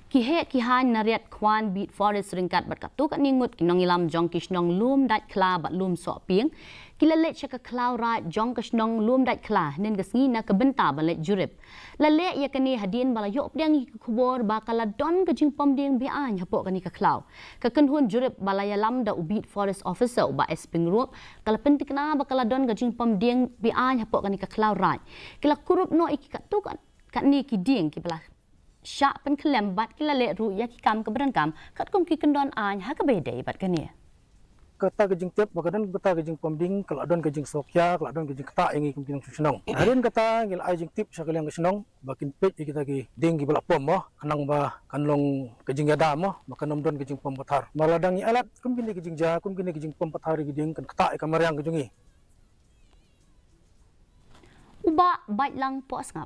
kihan nariat kwan beat forest ringkat bat katuk ningut kinong ilam jong kisnong lum dat kla bat lum so pieng kilale chaka klau rai jong kisnong lum dat kla nen gasngi na kebenta balet jurip lale ya kani hadin bala yok diang kubor bakala don kajing pom diang bian hapok kani ka klau ka kenhun jurip balaya lam da ubit forest officer ba esping rup kala pentik na bakala don kajing pom diang bian hapok kani ka klau rai kila kurup no iki katuk kat ni ki diang ki bala syak pen kelem bat kila le ru ya ki kam keberan kam kat kom ki kendon an ha ke bede bat kani kata kejing tiap bakadan kata kejing pemding kalau adon kejing sokya kalau adon kejing kata ingi kempiang senong harin kata ngil ai jing tip sakali yang senong bakin pet kita ki ding ki balak pom mo kanang ba kanlong kejing yada mo makan don kejing pom pathar maladang ni alat kumpini kejing ja kumpini kejing pom pathar ki ding kan kata kamar yang kejungi uba bait lang po asngam